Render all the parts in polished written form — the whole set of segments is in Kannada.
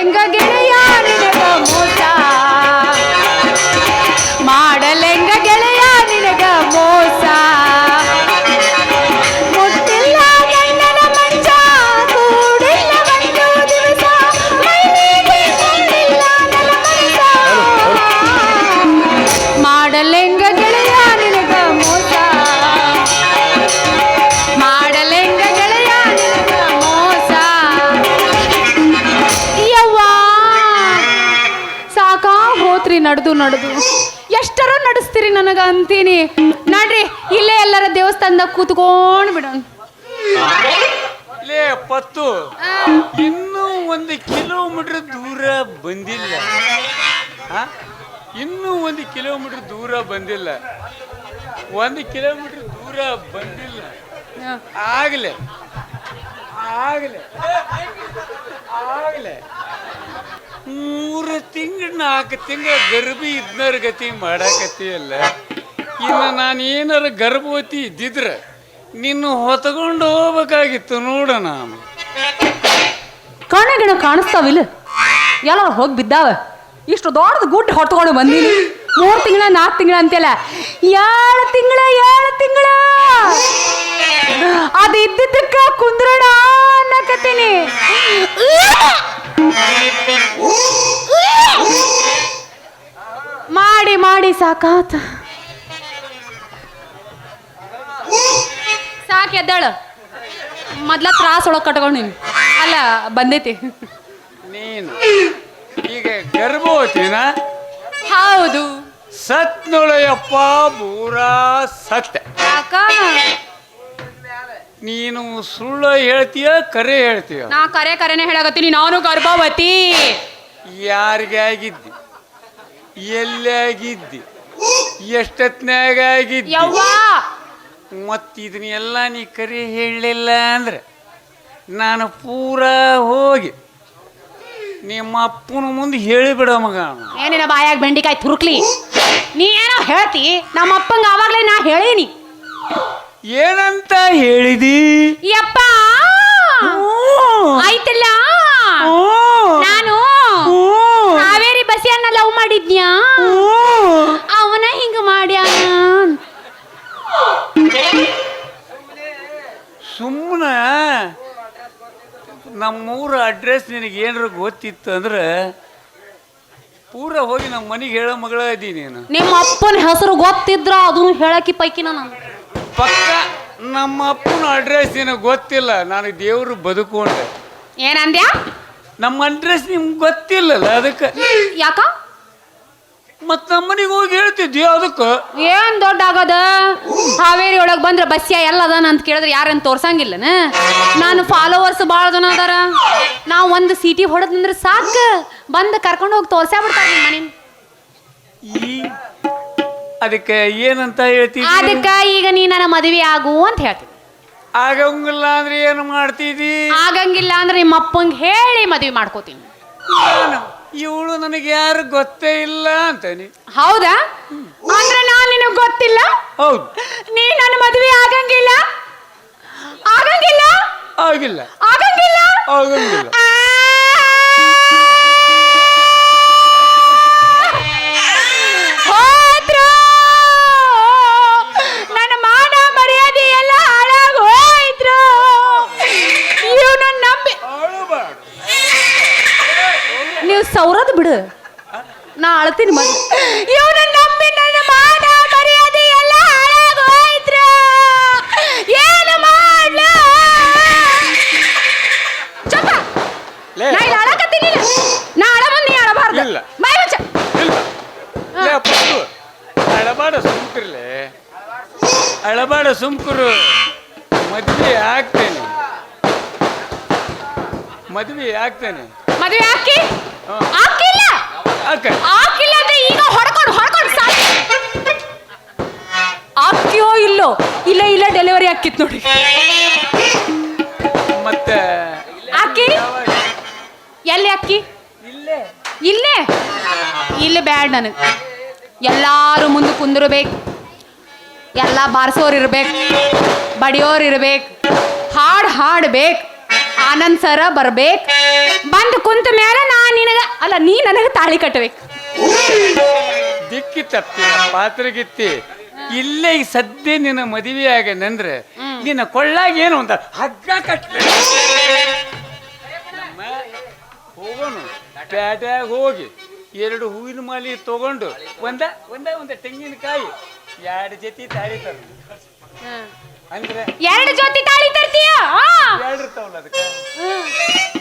ಮಾಡಲೆಂಗ ಗೆಳೆಯ ನಿನಗ ಮೋಸ ಮಾಡಲೆಂಗ ಗೆಳೆಯ ನಿನಗ ಮೋಸ ಮುಟ್ಟಿಲ್ಲ ಗಂಡನ ಮಂಚ ಕೂಡಿಲ್ಲ ಒಂದು ದಿವಸ ಮೈಲಿಗೆ ಕೂಡಿಲ್ಲ ನನ್ನ ಮನಸ ಮಾಡಲೆಂಗ ಗೆಳೆಯ ನಿನಗ ಮೋಸ ಮಾಡಲೆಂಗ ಗೆಳೆಯ ನಿನಗ ಮೋಸ ಯವ್ವ ಸಾಕಾ ಹೋತ್ರಿ ನಡೆದು ಎಷ್ಟರ ನಡೆಸ್ತೀರಿ ನನಗ ಅಂತೀನಿ ನೋಡ್ರಿ ಇಲ್ಲೇ ಎಲ್ಲರ ದೇವಸ್ಥಾನದಾಗ ಕೂತ್ಕೊಂಡ್ ಬಿಡೋಣ ಲೇ ಪತ್ತು ಇನ್ನೂ 1 ಕಿಲೋಮೀಟರ್ ದೂರ ಬಂದಿಲ್ಲ ಇನ್ನೂ 1 ಕಿಲೋಮೀಟರ್ ದೂರ ಬಂದಿಲ್ಲ 1 ಕಿಲೋಮೀಟರ್ ದೂರ ಬಂದಿಲ್ಲ ಆಗಲೇ ಆಗಲೇ ಆಗಲೇ 3 ತಿಂಗಳು 4 ತಿಂಗಳ ಗರ್ಭಿ ಇದ್ನರ ಗತಿ ಮಾಡಾಕತ್ತಿಯಲ್ಲ ಇನ್ನು ನಾನು ಏನಾರ ಗರ್ಭವತಿ ಇದ್ದಿದ್ರೆ ನಿನ್ನ ಹೊತ್ಕೊಂಡು ಹೋಗ್ಬೇಕಾಗಿತ್ತು ನೋಡ ನಾನು ಕಣ್ಣಗಿಣ ಕಾಣಿಸ್ತಾವಿಲ್ಲ ಎಲ್ಲ ಹೋಗಿ ಬಿದ್ದಾವ ಇಷ್ಟು ದೊಡ್ಡದು ಗುಡ್ಡ ಹೊತ್ಕೊಂಡು ಬಂದೀನಿ 3 ತಿಂಗಳ 4 ತಿಂಗಳ ಅಂತೆಲ್ಲ 7 ತಿಂಗಳ ಅದು ಇದ್ದಿದ್ದಕ್ಕ ಕುಂದ್ರಣ ಅನ್ನಕತ್ತೀನಿ ಮಾಡಿ ಸಾಕಾತ ಸಾಕು ಎದ್ದಾಳು ಮೊದ್ಲ ತ್ರಾಸ ಒಳಗೆ ಕಟ್ಕೊಂಡು ಅಲ್ಲ ಬಂದೈತಿ ನೀನು ಈಗ ಗರ್ಭವತಿನ ಹೌದು ಸತ್ ನೋಳಯ್ಯಪ್ಪ ಬೂರಾ ಸತ್ಯ ಯಾಕ ನೀನು ಸುಳ್ಳು ಹೇಳ್ತೀಯ ಕರೆ ಹೇಳ್ತೀಯ ನಾ ಕರೆನೇ ಹೇಳಕತ್ತೀನಿ ನಾನು ಗರ್ಭವತಿ ಯಾರಿಗೆ ಆಗಿದ್ದಿ ಎಲ್ಲಿ ಆಗಿದ್ದಿ ಎಷ್ಟೊತ್ನಾಗ ಆಗಿದ್ದಿ ಯವ್ವ ಮತ್ತಿದನ್ನೆಲ್ಲ ನೀ ಕರೆ ಹೇಳಲಿಲ್ಲ ಅಂದ್ರೆ ನಾನು ಪೂರಾ ಹೋಗಿ ನಿಮ್ಮ ಅಪ್ಪನ ಮುಂದೆ ಹೇಳಿಬಿಡ ಮಗ ಏನಿನ ಬಾಯಾಗ ಬೆಂಡಿಕಾಯಿ ತುರುಕ್ಲಿ ನೀ ಏನೋ ಹೇಳ್ತಿ ನಮ್ಮ ಅಪ್ಪಂಗ ಆವಾಗ್ಲೇ ನಾ ಹೇಳೀನಿ ಏನಂತ ಹೇಳಿದಿ ಯಪ್ಪ ಆಯ್ತಲ್ಲ ನಾನು ಕಾವೇರಿ ಬಸಿಯನ್ನ ಲವ್ ಮಾಡಿದ್ನ್ಯಾ ಅವನ ಹಿಂಗ ಮಾಡ್ಯಾನ ಸುಮ್ಮನ ನಮ್ಮೂರ ಅಡ್ರೆಸ್ ನಿನಗೆ ಏನಾರ ಗೊತ್ತಿತ್ತು ಅಂದ್ರೆ ಪೂರ ಹೋಗಿ ನಮ್ಮ ಮನೆಗೆ ಹೇಳೋ ಮಗಳ ಇದ್ದೀನಿ ನೀನು ನಿಮ್ಮ ಅಪ್ಪನ ಹೆಸರು ಗೊತ್ತಿದ್ರ ಅದನ್ನು ಹೇಳಕ್ಕಿ ಪೈಕಿ ನಾನು ಪಕ್ಕ ನಮ್ಮ ಅಪ್ಪನ ಅಡ್ರೆಸ್ ನಿನಗೆ ಗೊತ್ತಿಲ್ಲ ನಾನು ದೇವ್ರು ಬದುಕೊಂಡೆ ಏನಂದ್ಯಾ ನಮ್ಮ ಅಡ್ರೆಸ್ ನಿಮ್ಗೆ ಗೊತ್ತಿಲ್ಲಲ್ಲ ಅದಕ್ಕೆ ಯಾಕ ಮತ್ ನಮ್ಮ ಮನೆಗೆ ಹೋಗಿ ಹೇಳ್ತಿದ್ವಿ ಅದಕ್ಕೆ ಏನ್ ದೊಡ್ಡ ಆಗದ ಹಾವೇರಿ ಒಳಗ್ ಬಂದ್ರ ಬಸ್ಯ ಎಲ್ಲ ಅದಾನ ಅಂತ ಕೇಳಿದ್ರೆ ಯಾರನ್ನ ತೋರ್ಸಂಗಿಲ್ಲನ ನಾನು ಫಾಲೋವರ್ಸ್ ಭಾಳ ಜನ ಅದಾರ ನಾವು ಒಂದು ಸೀಟಿ ಹೊಡೆದಂದ್ರೆ ಸಾಕು ಬಂದು ಕರ್ಕೊಂಡು ಹೋಗಿ ತೋರ್ಸೇ ಬಿಡ್ತಾರೆ ನಿಮ್ಮ ಮನೆ ಅದಕ್ಕೆ ಏನಂತ ಹೇಳ್ತೀವಿ ಅದಕ್ಕ ಈಗ ನೀ ನನ್ನ ಮದುವೆ ಆಗು ಅಂತ ಹೇಳ್ತೀನಿ ಆಗಂಗಿಲ್ಲ ಅಂದ್ರೆ ಏನು ಮಾಡ್ತಿದಿ ಆಗಂಗಿಲ್ಲ ಅಂದ್ರೆ ನಿಮ್ಮ ಅಪ್ಪಂಗೆ ಹೇಳಿ ಮದುವೆ ಮಾಡ್ಕೋತೀನಿ ಇವಳು ನನಗೆ ಯಾರು ಗೊತ್ತೇ ಇಲ್ಲ ಅಂತಾನೆ ಹೌದಾ ಅಂದ್ರೆ ನಾನು ನಿನಗೆ ಗೊತ್ತಿಲ್ಲ ಹೌದು ನೀ ನನ್ನ ಮದುವೆ ಆಗಂಗಿಲ್ಲ ಆಗಂಗಿಲ್ಲ ಆಗಿಲ್ಲ ಆಗಂಗಿಲ್ಲ ಆಗಂಗಿಲ್ಲ ನನ್ನ ಮಾನ ಮರ್ಯಾದೆ ಎಲ್ಲ ಹಾಳಾಗಿ ಹೋಯ್ತು ಇವನ ನಂಬಿ ನೀವು ಸೌರದ್ ಬಿಡು ನಾ ಅಳ್ತೀನಿ ಮಗ ಇವನ ನಂಬಿ ನನ್ನ ಮಾನ ಮರ್ಯಾದೆ ಎಲ್ಲ ಹಾಳಾಗಿ ಹೋಯ್ತು ಏನು ಮಾಡ್ಲ ಚಪ್ಪ ನಾ ಇಲ್ಲಿ ಅಳಕತ್ತೀನಿ ನಾ ಅಳ ಬಂದು ನೀ ಅಳಬಾರ್ದು ಇಲ್ಲ. ಬಾಯ್ ಮುಚ್ಚ ಅಳಬಾಡ ಸುಮ್ಕಿರ್ಲೆ ಅಳಬಾಡ ಸುಮ್ಕರು ಮದ್ವೆ ಆಗ್ತೇನೆ ಮದ್ವೆ ಆಗ್ತೇನೆ ಮದುವೆ ಹಾಕಿ ಹಾಕಿಲ್ಲ ಹಾಕಿಲ್ಲ ಅಂದ್ರೆ ಈಗ ಹೊಡ್ಕೊಂಡು ಸಾಕು ಹಾಕ್ಯೋ ಇಲ್ಲೋ ಇಲ್ಲ ಡೆಲಿವರಿ ಹಾಕಿತ್ ನೋಡಿ ಮತ್ತೆ ಹಾಕಿ ಎಲ್ಲಿ ಹಾಕಿ ಇಲ್ಲೇ ಬ್ಯಾಡ್ ನನಗೆ ಎಲ್ಲಾರು ಮುಂದೆ ಕುಂದಿರ್ಬೇಕು ಎಲ್ಲ ಬಾರಿಸೋರು ಇರ್ಬೇಕು ಬಡಿಯೋರು ಇರ್ಬೇಕು ಹಾಡ್ಬೇಕು ಆನಂದ್ ಸರ ಬರ್ಬೇಕು ಬಂದು ಕುಂತ ಮೇಲೆ ನಾನು ನೀ ನನಗೆ ತಾಳಿ ಕಟ್ಟಬೇಕು. ದಿಕ್ಕಿ ತಪ್ಪಿ ಪಾತ್ರಗಿತ್ತಿ ಇಲ್ಲೇ ಈಗ ಸದ್ಯ ನಿನ್ನ ಮದುವೆ ಆಗನಂದ್ರೆ ನಿನ್ನ ಕೊಳ್ಳಾಗ ಏನು ಅಂತ ಹಗ್ಗ ಕಟ್ಟಲೆ ಹೋಗೋಣ ಪ್ಯಾಟ್ಯಾಗ ಹೋಗಿ 2 ಹೂವಿನ ಮಾಲಿ ತಗೊಂಡು ಒಂದ ತೆಂಗಿನಕಾಯಿ 2 ಜೊತೆ ತಾಳಿ ತರ ಅಂದ್ರೆ 2 ಜೊತೆ ತಾಳಿ ತರ್ತೀಯ? 2 ಇರ್ತಾವಲ್ಲ ಅದಕ್ಕೆ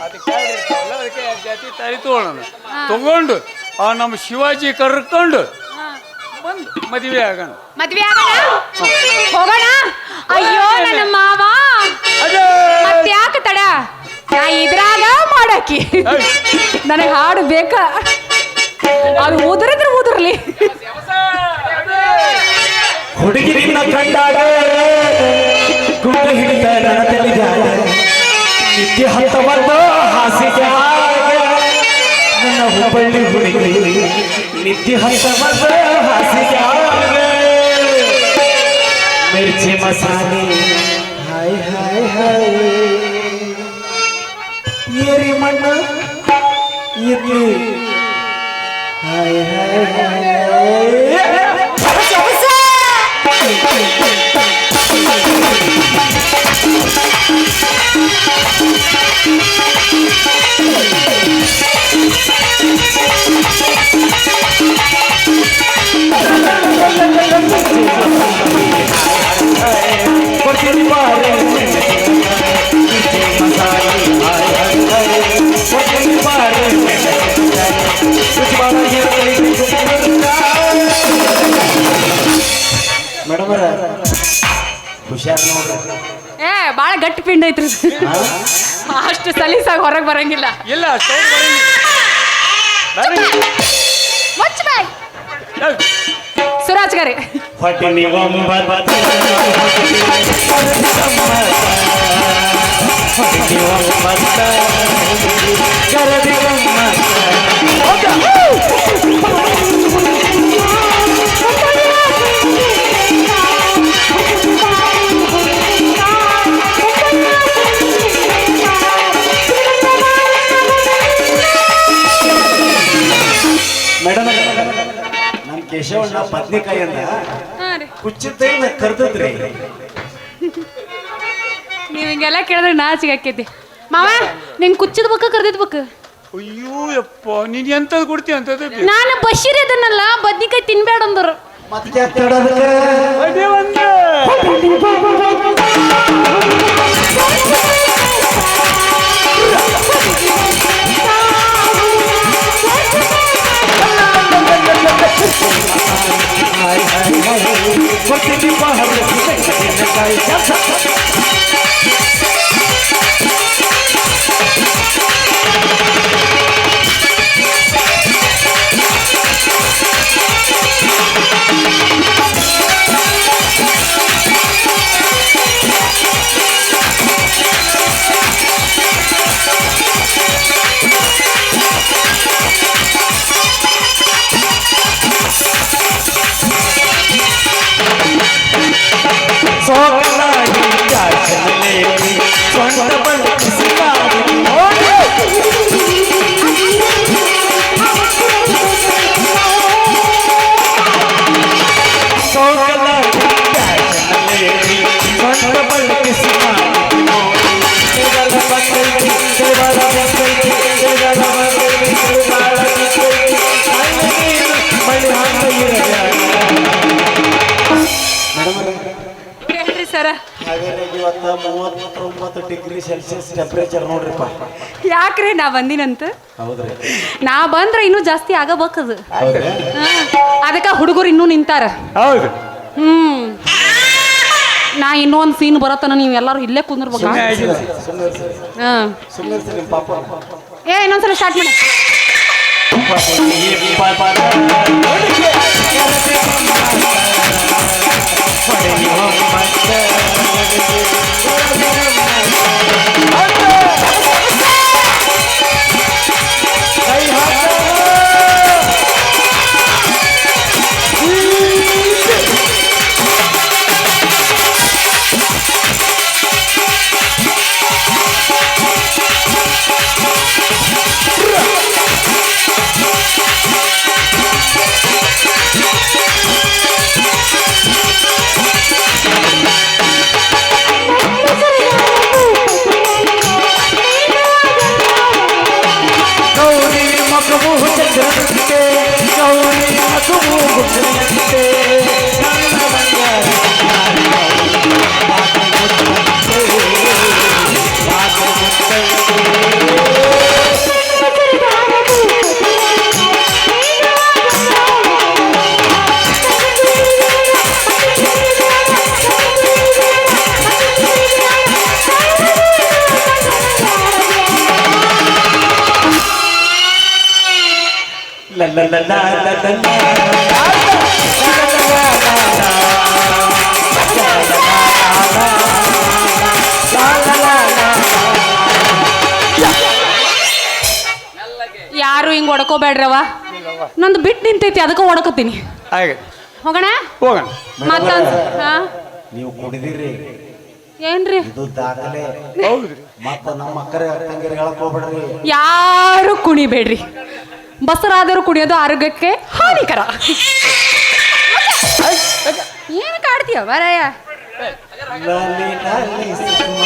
2 ಇರ್ತಾವಲ್ಲ ಅದಕ್ಕೆ 2 ಜೊತೆ ತಾಳಿ ತಗೊಳ್ಳೋಣ. ತಗೊಂಡು ನಮ್ಮ ಶಿವಾಜಿ ಕರ್ಕೊಂಡು ಬಂದು ಮದುವೆ ಆಗೋಣ. ಮದ್ವೆ ಆಗೋಣ, ಹೋಗೋಣ. ಅಯ್ಯೋ ನನ್ನ ಮಾವ, ಮತ್ತೆ ಯಾಕೆ ತಡ? ನಾ ಇದ್ರಾಗ ಮಾಡಾಕಿ ನನಗೆ ಹಾಡು ಬೇಕ, ಅದು ಉದುರಲಿ. ಹುಡುಗಿರಿನ ಕಂಡಾಗ ಗುಂಡು ಹಿಡಿದ ನನ್ನ ತಲೆಗಾಗ ನಿತ್ಯ ಹತ್ತವನ್ನ ಹಾಸಿಗೆ ನನ್ನ ಹುಬ್ಬಳ್ಳಿ ಹುಡುಗಿ ನಿತ್ಯ ಹತ್ತವನ್ನ ಹಾಸಿಗೆ ಮಿರ್ಚಿ ಮಸಾಲೆ ಹಾಯ್ ಹಾಯ್ ಹಾಯ್ ಏರಿ ಮಣ್ಣು ಇರ್ಲಿ ಹಾಯ್ ಹಾಯ್ ಹಾಯ್ ಮೇಡಮ್ ಹುಷಾರ್ ನೋಡ್ರಿ. ಬಾಳ ಗಟ್ಟಿ ಪಿಂಡ ಐತ್ರಿ, ಅಷ್ಟು ಸಲೀಸಾಗಿ ಹೊರಗೆ ಬರಂಗಿಲ್ಲ. ಇಲ್ಲ ಸುರಾಜ್ ಗಾರಿ ಮೇಡಮ್ ನಮ್ ಕೇಶವಣ್ಣ ಬದ್ನಿಕಾಯಿ ಅಂತ ಕುಚ್ಚಿದ್ದೇ ಕರ್ದದ್ರಿ. ನೀವ್ ಹಿಂಗೆಲ್ಲ ಕೇಳಿದ್ರೆ ನಾಚಿಗೆ ಆಕೈತಿ. ಮಾವ ನಿಂಗೆ ಕುಚ್ಚಿದ ಬಕ್ಕ ಕರ್ದಿದ್ ಬಕ್ಕ. ಅಯ್ಯೋ ಯಪ್ಪ ನೀನ್ ಎಂತದ್ ಕೊಡ್ತೀಯ ಅಂತದ್ದು. ನಾನು ಬಶೀರ್ ಇದನ್ನಲ್ಲ, ಬದ್ನಿಕಾಯಿ ತಿನ್ಬೇಡ ಅಂದರು. ಮತ್ತೆ ಇವತ್ತ 39 ಡಿಗ್ರಿ ಸೆಲ್ಸಿಯಸ್ ಟೆಂಪರೇಚರ್ ನೋಡ್ರಿಪ್ಪ. ಯಾಕ್ರಿ ನಾ ಬಂದಿನಂತ? ಹೌದ್ರಿ, ನಾ ಬಂದ್ರ ಇನ್ನೂ ಜಾಸ್ತಿ ಆಗಬೇಕದು. ಅದಕ್ಕ ಹುಡುಗರು ಇನ್ನೂ ನಿಂತಾರ. ಹೌದು. ನಾ ಇನ್ನೊಂದು ಸೀನ್ ಬರತ್ತನ, ನೀವು ಎಲ್ಲರೂ ಇಲ್ಲೇ ಕುಂದ್ರಬೇಕು. ಇನ್ನೊಂದ್ಸಲ ಸ್ಟಾರ್ಟ್ ಮಾಡಿ. ಮಗುವು ಚಂದ್ರನಂತೆ ಗೌರಿ ಮಗುವು ಗುಂಡಿನಂತೆ ನನ್ನ ಬಂಗಾರ ಮಾತೆ ಮುತ್ತಂತೆ ಮಾತೆ ಮುತ್ತಂತೆ la la la la la la la ಯಾರು ಹಿಂಗ್ ಹೊಡ್ಕೋಬೇಡ್ರವ ನಂದು ಬಿಟ್ಟು ನಿಂತೈತಿ ಅದಕ್ಕೆ ಹೊಡ್ಕೋತೀನಿ ಹಾಗೆ ಹೋಗೋಣ ಹೋಗೋಣ. ಮತ್ತ ನೀವು ಕುಡಿದಿರಿ ಏನ್ರಿ ಇದು ದಾಖಲೆ ಹೌದ್ರಿ. ಮತ್ತ ನಮ್ಮ ಅಕ್ಕರೆ ತಂಗಿರಿ ಹೇಳಕ್ ಹೋಗ್ಬೇಡ್ರಿ. ಯಾರು ಕುಣಿಬೇಡ್ರಿ ಬಸರಾದರೂ ಕುಣಿಯೋದು ಆರೋಗ್ಯಕ್ಕೆ ಹಾನಿಕರ ಏನು ಕಾಡ್ತೀಯ ಬರಯ್ಯ ಲಾಲಿ ಲಾಲಿ ಸುಮ್ಮ